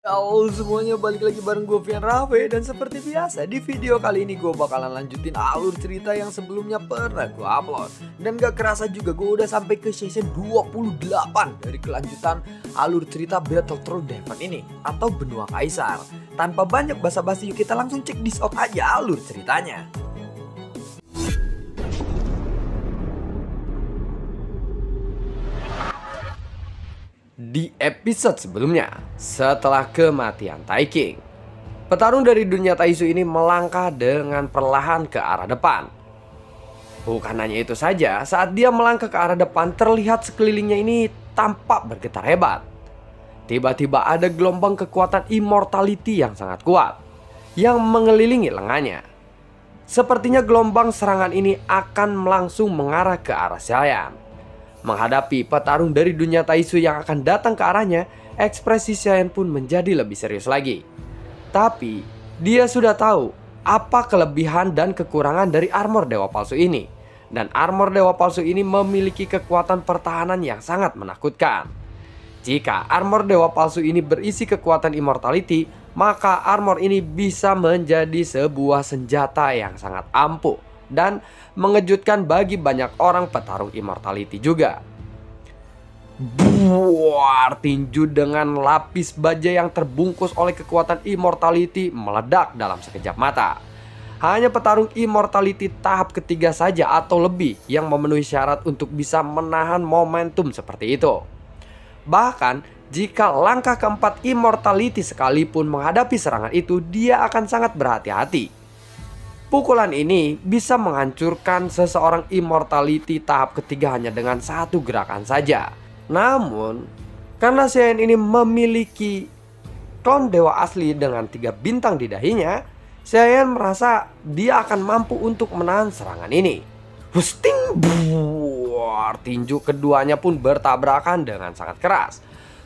Halo semuanya, balik lagi bareng gue Vian Raffe. Dan seperti biasa di video kali ini gue bakalan lanjutin alur cerita yang sebelumnya pernah gue upload. Dan gak kerasa juga gue udah sampai ke season 28 dari kelanjutan alur cerita Battle Throne Devon ini, atau Benua Kaisar. Tanpa banyak basa-basi, yuk kita langsung cek this out aja alur ceritanya. Di episode sebelumnya, setelah kematian Tai King, petarung dari dunia Taisu ini melangkah dengan perlahan ke arah depan. Bukan hanya itu saja, saat dia melangkah ke arah depan, terlihat sekelilingnya ini tampak bergetar hebat. Tiba-tiba ada gelombang kekuatan immortality yang sangat kuat yang mengelilingi lengannya. Sepertinya gelombang serangan ini akan langsung mengarah ke arah Xiaoyan. Menghadapi petarung dari dunia Taisu yang akan datang ke arahnya, ekspresi Xiaoyan pun menjadi lebih serius lagi. Tapi dia sudah tahu apa kelebihan dan kekurangan dari armor dewa palsu ini. Dan armor dewa palsu ini memiliki kekuatan pertahanan yang sangat menakutkan. Jika armor dewa palsu ini berisi kekuatan immortality, maka armor ini bisa menjadi sebuah senjata yang sangat ampuh dan mengejutkan bagi banyak orang petarung immortality juga. Buar, tinju dengan lapis baja yang terbungkus oleh kekuatan immortality meledak dalam sekejap mata. Hanya petarung immortality tahap ketiga saja atau lebih yang memenuhi syarat untuk bisa menahan momentum seperti itu. Bahkan jika langkah keempat immortality sekalipun menghadapi serangan itu, dia akan sangat berhati-hati. Pukulan ini bisa menghancurkan seseorang immortality tahap ketiga hanya dengan satu gerakan saja. Namun, karena Xiaoyan ini memiliki klon dewa asli dengan 3 bintang di dahinya, Xiaoyan merasa dia akan mampu untuk menahan serangan ini. Husting, buar, tinju keduanya pun bertabrakan dengan sangat keras.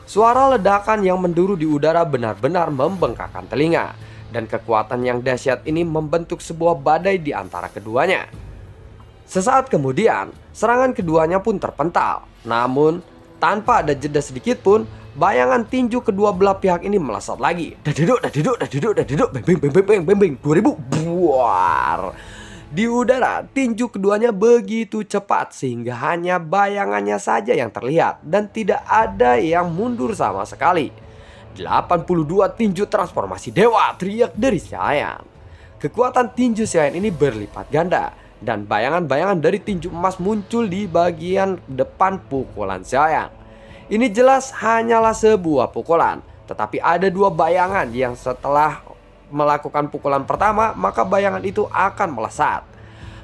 Suara ledakan yang menduru di udara benar-benar membengkakkan telinga. Dan kekuatan yang dahsyat ini membentuk sebuah badai di antara keduanya. Sesaat kemudian, serangan keduanya pun terpental. Namun, tanpa ada jeda sedikit pun, bayangan tinju kedua belah pihak ini melesat lagi. Dadeduk, dadeduk, dadeduk, dadeduk, beng, beng, beng, beng, beng, beng, 2000, buar. Di udara, tinju keduanya begitu cepat sehingga hanya bayangannya saja yang terlihat dan tidak ada yang mundur sama sekali. 82 tinju transformasi dewa, teriak dari Xiaoyan. Kekuatan tinju Xiaoyan ini berlipat ganda dan bayangan-bayangan dari tinju emas muncul di bagian depan pukulan Xiaoyan. Ini jelas hanyalah sebuah pukulan, tetapi ada 2 bayangan yang setelah melakukan pukulan pertama, maka bayangan itu akan melesat.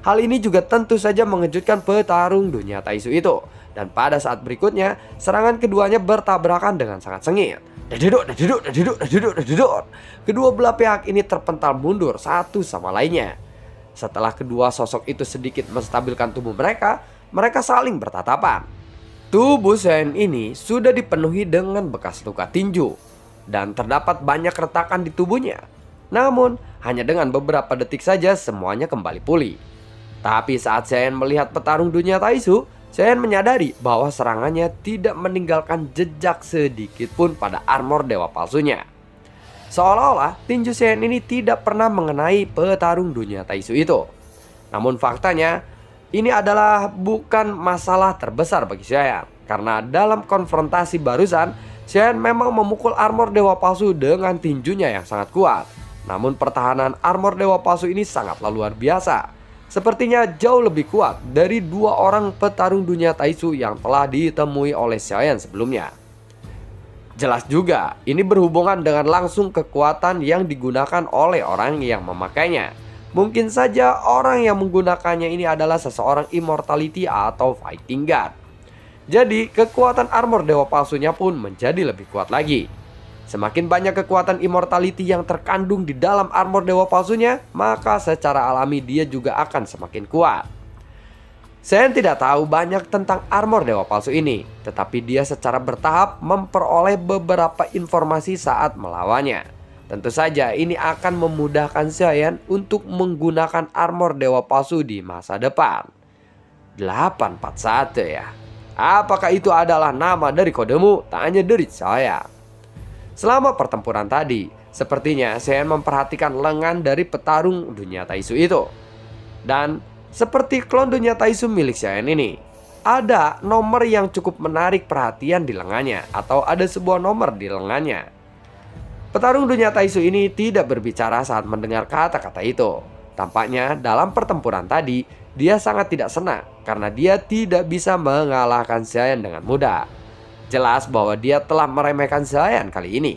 Hal ini juga tentu saja mengejutkan petarung dunia Taisu itu. Dan pada saat berikutnya, serangan keduanya bertabrakan dengan sangat sengit. Dadeduk, dadeduk, dadeduk, dadeduk, dadeduk. Kedua belah pihak ini terpental mundur satu sama lainnya. Setelah kedua sosok itu sedikit menstabilkan tubuh mereka, mereka saling bertatapan. Tubuh Xiaoyan ini sudah dipenuhi dengan bekas luka tinju dan terdapat banyak retakan di tubuhnya. Namun, hanya dengan beberapa detik saja semuanya kembali pulih. Tapi saat Xiaoyan melihat petarung dunia Taisu, Xiaoyan menyadari bahwa serangannya tidak meninggalkan jejak sedikit pun pada armor dewa palsunya. Seolah-olah tinju Xiaoyan ini tidak pernah mengenai petarung dunia Taisu itu. Namun faktanya, ini adalah bukan masalah terbesar bagi Xiaoyan. Karena dalam konfrontasi barusan, Xiaoyan memang memukul armor dewa palsu dengan tinjunya yang sangat kuat. Namun pertahanan armor dewa palsu ini sangatlah luar biasa. Sepertinya jauh lebih kuat dari 2 orang petarung dunia Taisu yang telah ditemui oleh Xiaoyan sebelumnya. Jelas juga ini berhubungan dengan langsung kekuatan yang digunakan oleh orang yang memakainya. Mungkin saja orang yang menggunakannya ini adalah seseorang immortality atau fighting god. Jadi kekuatan armor dewa palsunya pun menjadi lebih kuat lagi. Semakin banyak kekuatan immortality yang terkandung di dalam armor dewa palsunya, maka secara alami dia juga akan semakin kuat. Xiaoyan tidak tahu banyak tentang armor dewa palsu ini, tetapi dia secara bertahap memperoleh beberapa informasi saat melawannya. Tentu saja ini akan memudahkan Xiaoyan untuk menggunakan armor dewa palsu di masa depan. 841 ya. Apakah itu adalah nama dari kodemu? Tanya dari Xiaoyan. Selama pertempuran tadi, sepertinya Shen memperhatikan lengan dari petarung dunia Taisu itu. Dan seperti klon dunia Taisu milik Shen ini, ada nomor yang cukup menarik perhatian di lengannya, atau ada sebuah nomor di lengannya. Petarung dunia Taisu ini tidak berbicara saat mendengar kata-kata itu. Tampaknya dalam pertempuran tadi, dia sangat tidak senang karena dia tidak bisa mengalahkan Shen dengan mudah. Jelas bahwa dia telah meremehkan Shen kali ini.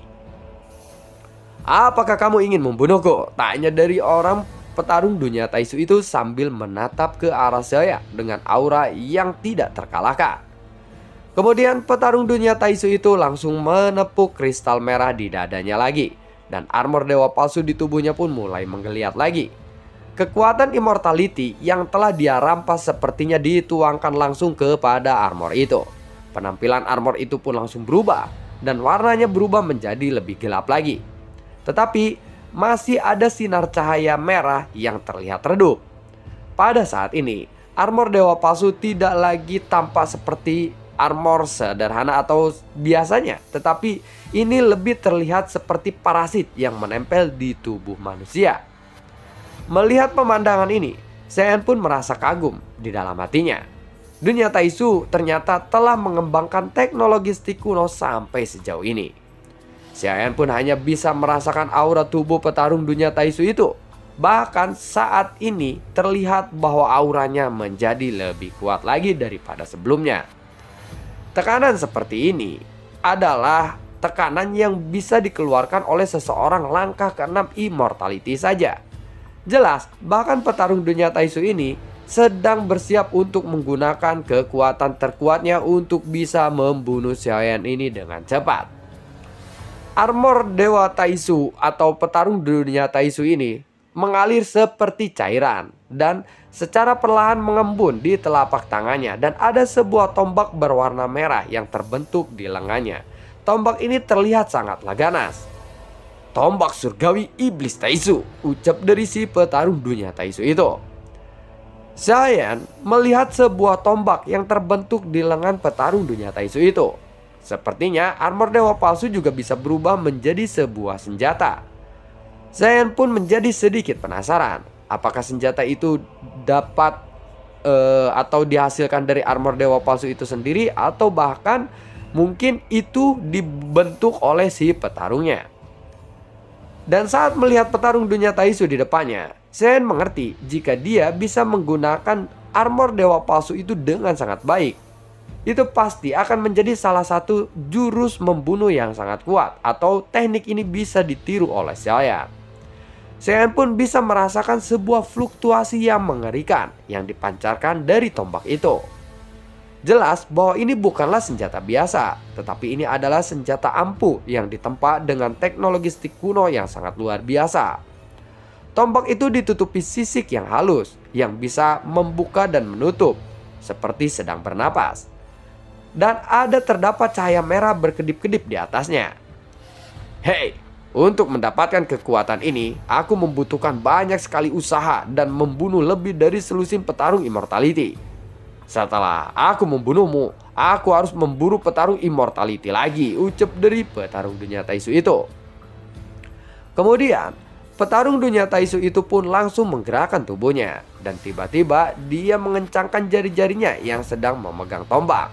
"Apakah kamu ingin membunuhku?" tanya dari orang petarung dunia Taisu itu sambil menatap ke arah Shen dengan aura yang tidak terkalahkan. Kemudian petarung dunia Taisu itu langsung menepuk kristal merah di dadanya lagi. Dan armor dewa palsu di tubuhnya pun mulai menggeliat lagi. Kekuatan immortality yang telah dia rampas sepertinya dituangkan langsung kepada armor itu. Penampilan armor itu pun langsung berubah dan warnanya berubah menjadi lebih gelap lagi. Tetapi masih ada sinar cahaya merah yang terlihat redup. Pada saat ini, armor dewa palsu tidak lagi tampak seperti armor sederhana atau biasanya, tetapi ini lebih terlihat seperti parasit yang menempel di tubuh manusia. Melihat pemandangan ini, Shen pun merasa kagum di dalam hatinya. Dunia Taisu ternyata telah mengembangkan teknologi stik kuno sampai sejauh ini. Shen pun hanya bisa merasakan aura tubuh petarung dunia Taisu itu. Bahkan saat ini terlihat bahwa auranya menjadi lebih kuat lagi daripada sebelumnya. Tekanan seperti ini adalah tekanan yang bisa dikeluarkan oleh seseorang langkah ke-6 immortality saja. Jelas, bahkan petarung dunia Taisu ini sedang bersiap untuk menggunakan kekuatan terkuatnya untuk bisa membunuh Shen ini dengan cepat. Armor dewa Taisu atau petarung dunia Taisu ini mengalir seperti cairan dan secara perlahan mengembun di telapak tangannya, dan ada sebuah tombak berwarna merah yang terbentuk di lengannya. Tombak ini terlihat sangatlah ganas. "Tombak surgawi iblis Taisu," ucap dari si petarung dunia Taisu itu. Shen melihat sebuah tombak yang terbentuk di lengan petarung dunia Taisu itu. Sepertinya armor dewa palsu juga bisa berubah menjadi sebuah senjata. Shen pun menjadi sedikit penasaran. Apakah senjata itu dapat atau dihasilkan dari armor dewa palsu itu sendiri, atau bahkan mungkin itu dibentuk oleh si petarungnya. Dan saat melihat petarung dunia Taisu di depannya, Shen mengerti jika dia bisa menggunakan armor dewa palsu itu dengan sangat baik, itu pasti akan menjadi salah satu jurus membunuh yang sangat kuat, atau teknik ini bisa ditiru oleh Shen. Shen pun bisa merasakan sebuah fluktuasi yang mengerikan yang dipancarkan dari tombak itu. Jelas bahwa ini bukanlah senjata biasa, tetapi ini adalah senjata ampuh yang ditempa dengan teknologi stik kuno yang sangat luar biasa. Tombak itu ditutupi sisik yang halus yang bisa membuka dan menutup seperti sedang bernapas. Dan ada terdapat cahaya merah berkedip-kedip di atasnya. "Hei, untuk mendapatkan kekuatan ini, aku membutuhkan banyak sekali usaha dan membunuh lebih dari selusin petarung immortality. Setelah aku membunuhmu, aku harus memburu petarung immortality lagi," ucap dari petarung dunia Taisu itu. Kemudian, petarung dunia Taisu itu pun langsung menggerakkan tubuhnya, dan tiba-tiba dia mengencangkan jari-jarinya yang sedang memegang tombak.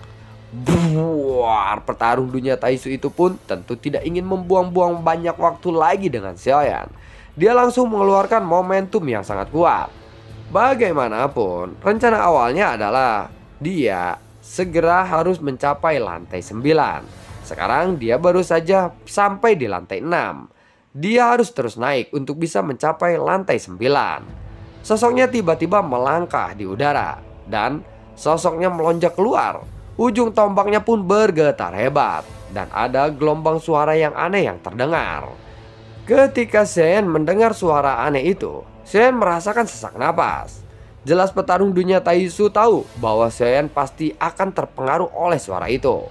Buar, petarung dunia Taisu itu pun tentu tidak ingin membuang-buang banyak waktu lagi dengan Shen. Dia langsung mengeluarkan momentum yang sangat kuat. Bagaimanapun, rencana awalnya adalah dia segera harus mencapai lantai 9. Sekarang dia baru saja sampai di lantai 6. Dia harus terus naik untuk bisa mencapai lantai 9. Sosoknya tiba-tiba melangkah di udara, dan sosoknya melonjak keluar. Ujung tombaknya pun bergetar hebat, dan ada gelombang suara yang aneh yang terdengar. Ketika Shen mendengar suara aneh itu, Shen merasakan sesak napas. Jelas petarung dunia Taisu tahu bahwa Shen pasti akan terpengaruh oleh suara itu.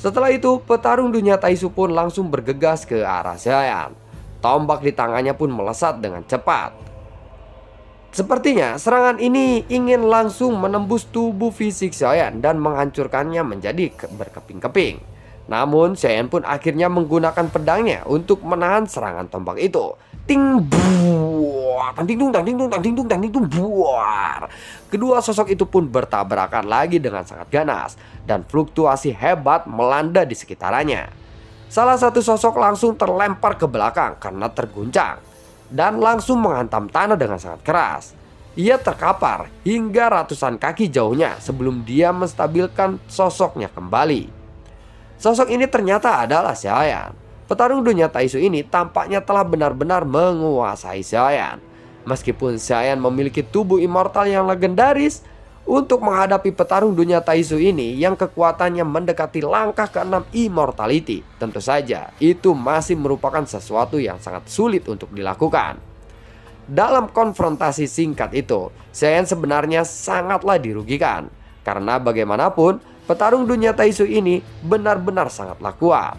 Setelah itu, petarung dunia Taisu pun langsung bergegas ke arah Shen. Tombak di tangannya pun melesat dengan cepat. Sepertinya serangan ini ingin langsung menembus tubuh fisik Shen dan menghancurkannya menjadi berkeping-keping. Namun Saiyan pun akhirnya menggunakan pedangnya untuk menahan serangan tombak itu. Ting buar, tang ting tung, tang ting tung, tang ting tung, tang ting tung, buar. Kedua sosok itu pun bertabrakan lagi dengan sangat ganas dan fluktuasi hebat melanda di sekitarnya. Salah satu sosok langsung terlempar ke belakang karena terguncang dan langsung menghantam tanah dengan sangat keras. Ia terkapar hingga ratusan kaki jauhnya sebelum dia menstabilkan sosoknya kembali. Sosok ini ternyata adalah Saiyan. Petarung dunia Taishu ini tampaknya telah benar-benar menguasai Saiyan. Meskipun Saiyan memiliki tubuh immortal yang legendaris, untuk menghadapi petarung dunia Taishu ini yang kekuatannya mendekati langkah ke-6 immortality, tentu saja itu masih merupakan sesuatu yang sangat sulit untuk dilakukan. Dalam konfrontasi singkat itu, Saiyan sebenarnya sangatlah dirugikan, karena bagaimanapun petarung dunia Taishu ini benar-benar sangatlah kuat.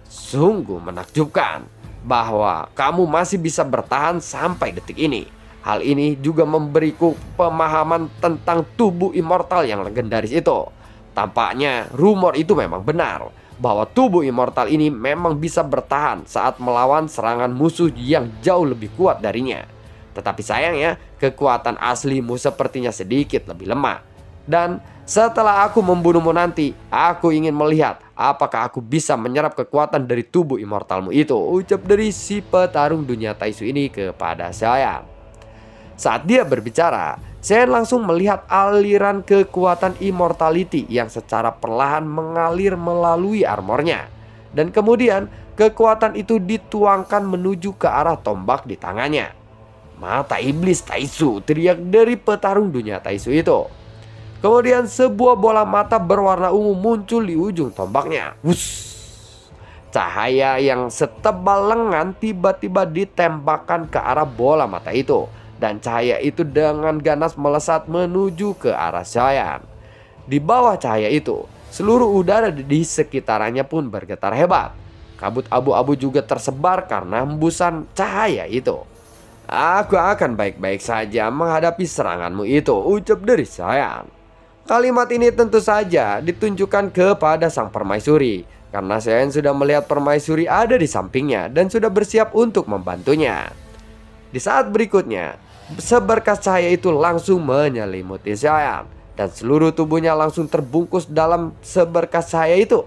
Sungguh menakjubkan bahwa kamu masih bisa bertahan sampai detik ini. Hal ini juga memberiku pemahaman tentang tubuh immortal yang legendaris itu. Tampaknya rumor itu memang benar, bahwa tubuh immortal ini memang bisa bertahan saat melawan serangan musuh yang jauh lebih kuat darinya. Tetapi sayangnya, kekuatan aslimu sepertinya sedikit lebih lemah. Dan setelah aku membunuhmu nanti, aku ingin melihat apakah aku bisa menyerap kekuatan dari tubuh immortalmu itu, ucap dari si petarung dunia Taishu ini kepada Saiyan. Saat dia berbicara, Saiyan langsung melihat aliran kekuatan immortality yang secara perlahan mengalir melalui armornya. Dan kemudian kekuatan itu dituangkan menuju ke arah tombak di tangannya. Mata iblis Taishu, teriak dari petarung dunia Taishu itu. Kemudian sebuah bola mata berwarna ungu muncul di ujung tombaknya. Wuss. Cahaya yang setebal lengan tiba-tiba ditembakkan ke arah bola mata itu. Dan cahaya itu dengan ganas melesat menuju ke arah Saiyan. Di bawah cahaya itu, seluruh udara di sekitarnya pun bergetar hebat. Kabut abu-abu juga tersebar karena hembusan cahaya itu. Aku akan baik-baik saja menghadapi seranganmu itu, ucap dari Saiyan. Kalimat ini tentu saja ditunjukkan kepada sang permaisuri, karena Saiyan sudah melihat permaisuri ada di sampingnya dan sudah bersiap untuk membantunya. Di saat berikutnya, seberkas cahaya itu langsung menyelimuti Saiyan dan seluruh tubuhnya langsung terbungkus dalam seberkas cahaya itu.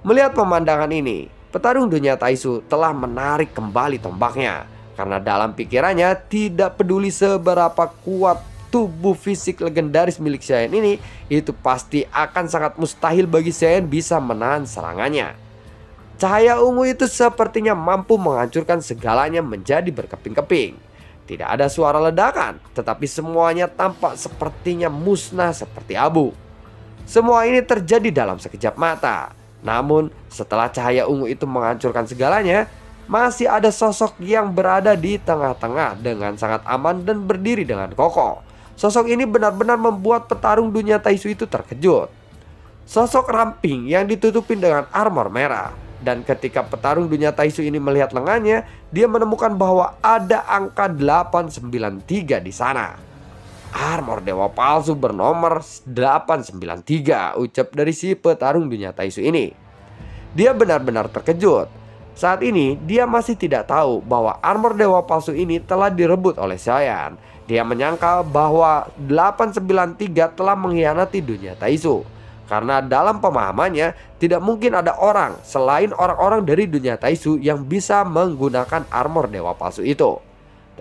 Melihat pemandangan ini, petarung dunia Taishu telah menarik kembali tombaknya, karena dalam pikirannya tidak peduli seberapa kuat tubuh fisik legendaris milik Saiyan ini, itu pasti akan sangat mustahil bagi Saiyan bisa menahan serangannya. Cahaya ungu itu sepertinya mampu menghancurkan segalanya menjadi berkeping-keping. Tidak ada suara ledakan, tetapi semuanya tampak sepertinya musnah seperti abu. Semua ini terjadi dalam sekejap mata. Namun setelah cahaya ungu itu menghancurkan segalanya, masih ada sosok yang berada di tengah-tengah dengan sangat aman dan berdiri dengan kokoh. Sosok ini benar-benar membuat petarung dunia Taishu itu terkejut. Sosok ramping yang ditutupin dengan armor merah. Dan ketika petarung dunia Taishu ini melihat lengannya, dia menemukan bahwa ada angka 893 di sana. Armor dewa palsu bernomor 893, ucap dari si petarung dunia Taishu ini. Dia benar-benar terkejut. Saat ini dia masih tidak tahu bahwa armor dewa palsu ini telah direbut oleh Saiyan. Dia menyangka bahwa 893 telah mengkhianati dunia Taishu, karena dalam pemahamannya tidak mungkin ada orang selain orang-orang dari dunia Taishu yang bisa menggunakan armor dewa palsu itu.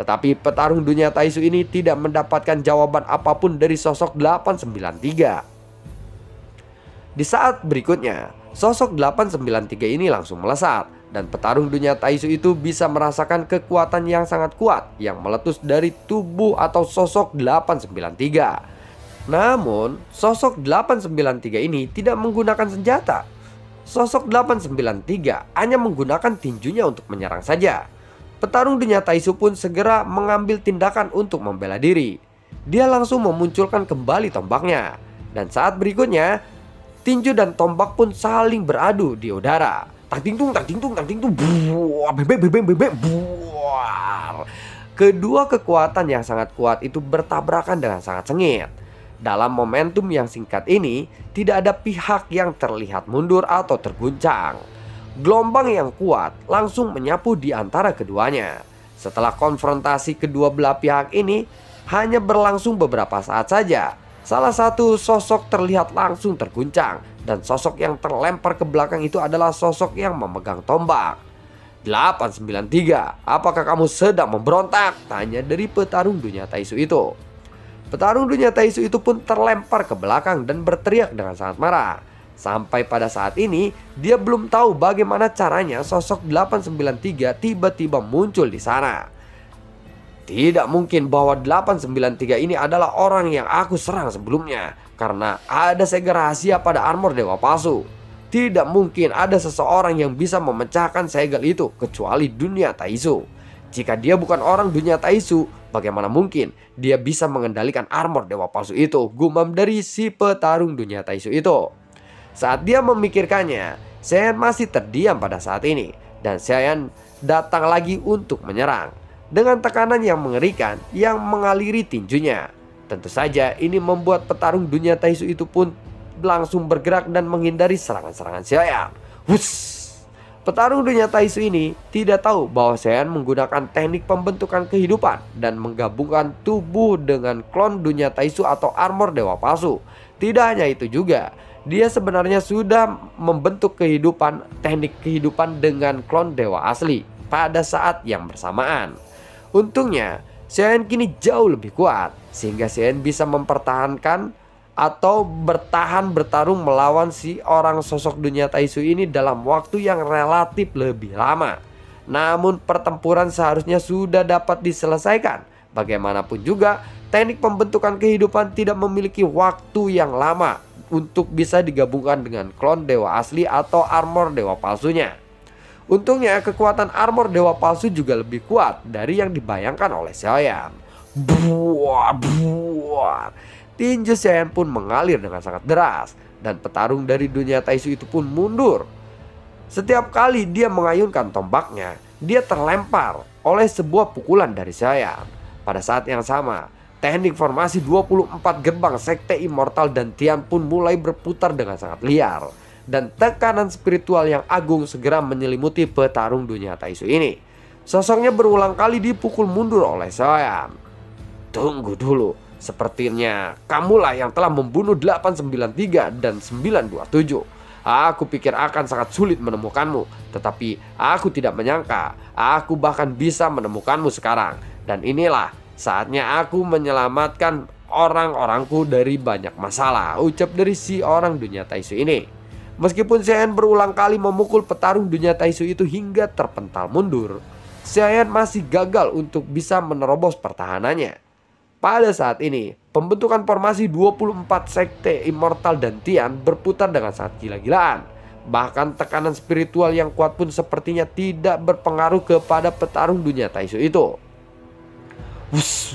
Tetapi petarung dunia Taishu ini tidak mendapatkan jawaban apapun dari sosok 893. Di saat berikutnya, sosok 893 ini langsung melesat, dan petarung dunia Taishu itu bisa merasakan kekuatan yang sangat kuat yang meletus dari tubuh atau sosok 893. Namun, sosok 893 ini tidak menggunakan senjata. Sosok 893 hanya menggunakan tinjunya untuk menyerang saja. Petarung dunia Taishu pun segera mengambil tindakan untuk membela diri. Dia langsung memunculkan kembali tombaknya. Dan saat berikutnya, tinju dan tombak pun saling beradu di udara. Tang ting tung, tang ting tung, tang ting tung, buar. Kedua kekuatan yang sangat kuat itu bertabrakan dengan sangat sengit. Dalam momentum yang singkat ini, tidak ada pihak yang terlihat mundur atau terguncang. Gelombang yang kuat langsung menyapu di antara keduanya. Setelah konfrontasi kedua belah pihak ini hanya berlangsung beberapa saat saja, salah satu sosok terlihat langsung terguncang, dan sosok yang terlempar ke belakang itu adalah sosok yang memegang tombak. 893, apakah kamu sedang memberontak? Tanya dari petarung dunia Taisu itu. Petarung dunia Taisu itu pun terlempar ke belakang dan berteriak dengan sangat marah. Sampai pada saat ini, dia belum tahu bagaimana caranya sosok 893 tiba-tiba muncul di sana. Tidak mungkin bahwa 893 ini adalah orang yang aku serang sebelumnya, karena ada segel rahasia pada armor dewa palsu. Tidak mungkin ada seseorang yang bisa memecahkan segel itu kecuali dunia Taisu. Jika dia bukan orang dunia Taisu, bagaimana mungkin dia bisa mengendalikan armor dewa palsu itu? Gumam dari si petarung dunia Taisu itu. Saat dia memikirkannya, Saiyan masih terdiam pada saat ini, dan Saiyan datang lagi untuk menyerang dengan tekanan yang mengerikan yang mengaliri tinjunya. Tentu saja ini membuat petarung dunia Taisu itu pun langsung bergerak dan menghindari serangan-serangan Saiyan. Wuss! Petarung dunia Taisu ini tidak tahu bahwa Saiyan menggunakan teknik pembentukan kehidupan dan menggabungkan tubuh dengan klon dunia Taisu atau armor dewa palsu. Tidak hanya itu juga, dia sebenarnya sudah membentuk teknik kehidupan dengan klon dewa asli pada saat yang bersamaan. Untungnya, Saiyan kini jauh lebih kuat, sehingga Saiyan bisa mempertahankan atau bertarung melawan si orang sosok dunia Taisu ini dalam waktu yang relatif lebih lama. Namun pertempuran seharusnya sudah dapat diselesaikan. Bagaimanapun juga, teknik pembentukan kehidupan tidak memiliki waktu yang lama untuk bisa digabungkan dengan klon dewa asli atau armor dewa palsunya. Untungnya kekuatan armor dewa palsu juga lebih kuat dari yang dibayangkan oleh Saiyan. Buar. Tinju Saiyan pun mengalir dengan sangat deras, dan petarung dari dunia Taisu itu pun mundur. Setiap kali dia mengayunkan tombaknya, dia terlempar oleh sebuah pukulan dari Saiyan. Pada saat yang sama, teknik formasi 24 gerbang sekte immortal dan Tian pun mulai berputar dengan sangat liar, dan tekanan spiritual yang agung segera menyelimuti petarung dunia Taisu ini. Sosoknya berulang kali dipukul mundur oleh Saiyan. Tunggu dulu, sepertinya kamulah yang telah membunuh 893 dan 927. Aku pikir akan sangat sulit menemukanmu, tetapi aku tidak menyangka aku bahkan bisa menemukanmu sekarang. Dan inilah saatnya aku menyelamatkan orang-orangku dari banyak masalah, ucap dari si orang dunia Taisu ini. Meskipun Saiyan berulang kali memukul petarung dunia Taisu itu hingga terpental mundur, Saiyan masih gagal untuk bisa menerobos pertahanannya. Pada saat ini, pembentukan formasi 24 sekte immortal dan Tian berputar dengan sangat gila-gilaan. Bahkan tekanan spiritual yang kuat pun sepertinya tidak berpengaruh kepada petarung dunia Taisu itu. Wuss.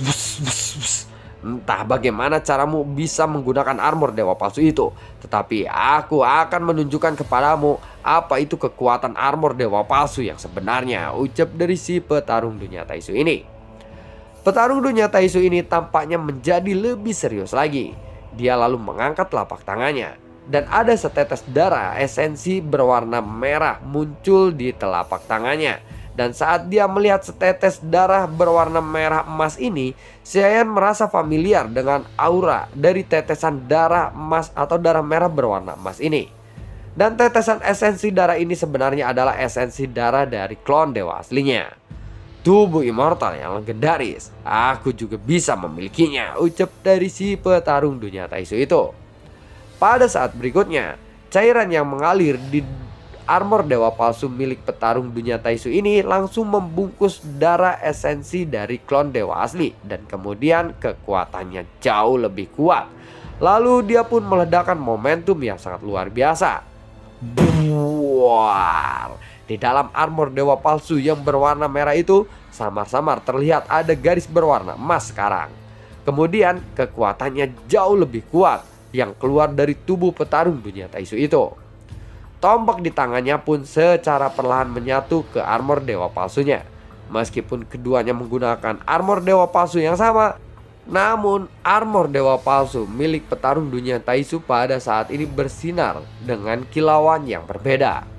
Entah bagaimana caramu bisa menggunakan armor dewa palsu itu, tetapi aku akan menunjukkan kepadamu apa itu kekuatan armor dewa palsu yang sebenarnya, ucap dari si petarung dunia Taisu ini. Petarung dunia Taisu ini tampaknya menjadi lebih serius lagi. Dia lalu mengangkat telapak tangannya, dan ada setetes darah esensi berwarna merah muncul di telapak tangannya. Dan saat dia melihat setetes darah berwarna merah emas ini, Saiyan merasa familiar dengan aura dari tetesan darah emas atau darah merah berwarna emas ini. Dan tetesan esensi darah ini sebenarnya adalah esensi darah dari klon dewa aslinya. Tubuh immortal yang legendaris, aku juga bisa memilikinya, ucap dari si petarung dunia Taisu itu. Pada saat berikutnya, cairan yang mengalir di armor dewa palsu milik petarung dunia Taisu ini langsung membungkus darah esensi dari klon dewa asli, dan kemudian kekuatannya jauh lebih kuat. Lalu dia pun meledakkan momentum yang sangat luar biasa. Buar. Di dalam armor dewa palsu yang berwarna merah itu, samar-samar terlihat ada garis berwarna emas sekarang. Kemudian kekuatannya jauh lebih kuat yang keluar dari tubuh petarung dunia Taisu itu. Tombak di tangannya pun secara perlahan menyatu ke armor dewa palsunya. Meskipun keduanya menggunakan armor dewa palsu yang sama, Namun, armor dewa palsu milik petarung dunia Taisu pada saat ini bersinar dengan kilauan yang berbeda.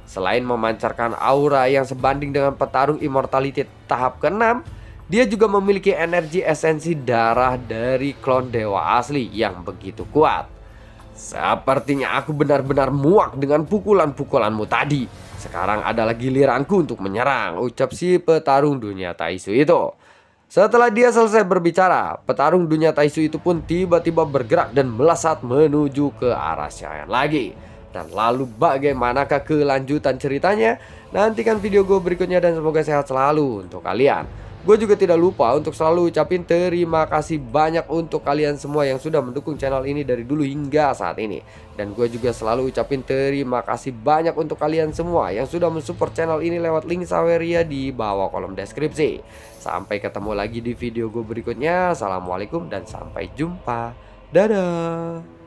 Selain memancarkan aura yang sebanding dengan petarung immortality tahap ke-6, dia juga memiliki energi esensi darah dari klon dewa asli yang begitu kuat. Sepertinya aku benar-benar muak dengan pukulan-pukulanmu tadi. Sekarang adalah giliranku untuk menyerang, ucap si petarung dunia Taisu itu. Setelah dia selesai berbicara, petarung dunia Taisu itu pun tiba-tiba bergerak dan melesat menuju ke arah Xiaoyan lagi. Dan lalu bagaimanakah kelanjutan ceritanya? Nantikan video gue berikutnya dan semoga sehat selalu untuk kalian. Gue juga tidak lupa untuk selalu ucapin terima kasih banyak untuk kalian semua yang sudah mendukung channel ini dari dulu hingga saat ini. Dan gue juga selalu ucapin terima kasih banyak untuk kalian semua yang sudah mensupport channel ini lewat link Saweria di bawah kolom deskripsi. Sampai ketemu lagi di video gue berikutnya. Assalamualaikum dan sampai jumpa. Dadah.